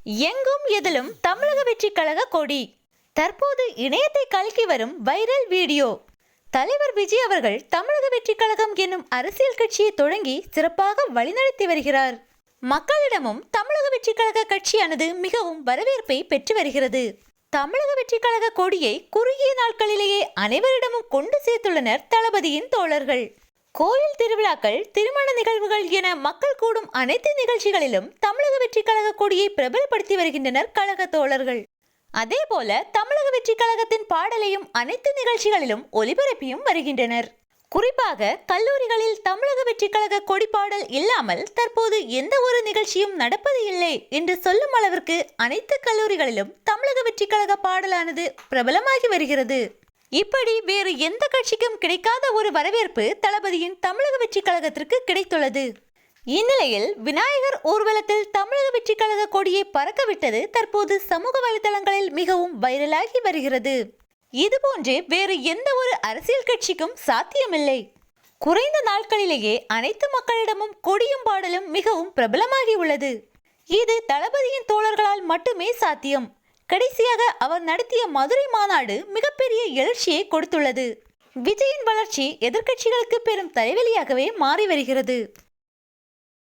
எங்கும் எதிலும் தமிழக வெற்றி கழக கொடி. தற்போது இணையத்தை கலக்கி வரும் வைரல் வீடியோ. தலைவர் விஜய் அவர்கள் தமிழக வெற்றி கழகம் என்னும் அரசியல் கட்சியை தொடங்கி சிறப்பாக வழிநடத்தி வருகிறார். மக்களிடமும் தமிழக வெற்றி கழக கட்சியானது மிகவும் வரவேற்பை பெற்று வருகிறது. தமிழக வெற்றி கழக கொடியை குறுகிய நாட்களிலேயே அனைவரிடமும் கொண்டு சேர்த்துள்ளனர் தளபதியின் தோழர்கள். கோயில் திருவிழாக்கள், திருமண நிகழ்வுகள் என மக்கள் கூடும் அனைத்து நிகழ்ச்சிகளிலும் தமிழக வெற்றி கழக கொடியை பிரபலப்படுத்தி வருகின்றனர் கழக தோழர்கள். அதே போல தமிழக வெற்றி கழகத்தின் பாடலையும் அனைத்து நிகழ்ச்சிகளிலும் ஒலிபரப்பியும் வருகின்றனர். குறிப்பாக கல்லூரிகளில் தமிழக வெற்றி கழக கொடி பாடல் இல்லாமல் தற்போது எந்த ஒரு நிகழ்ச்சியும் நடப்பது இல்லை என்று சொல்லும் அளவிற்கு அனைத்து கல்லூரிகளிலும் தமிழக வெற்றி கழக பாடலானது பிரபலமாகி வருகிறது. இப்படி வேறு எந்த கட்சிக்கும் கிடைக்காத ஒரு வரவேற்பு தளபதியின் தமிழக வெற்றி கழகத்திற்கு கிடைத்துள்ளது. இந்நிலையில் விநாயகர் ஊர்வலத்தில் தமிழக வெற்றி கழக கொடியை பறக்கவிட்டது தற்போது சமூக வலைதளங்களில் மிகவும் வைரலாகி வருகிறது. இதுபோன்று வேறு எந்த ஒரு அரசியல் கட்சிக்கும் சாத்தியமில்லை. குறைந்த நாட்களிலேயே அனைத்து மக்களிடமும் கொடியும் பாடலும் மிகவும் பிரபலமாகி உள்ளது. இது தளபதியின் தோழர்களால் மட்டுமே சாத்தியம். கடைசியாக அவர் நடத்திய மதுரை மாநாடு மிகப்பெரிய எழுச்சியை கொடுத்துள்ளது. விஜயின் வளர்ச்சி எதிர்க்கட்சிகளுக்கு பெரும் தலைவலியாகவே மாறி வருகிறது.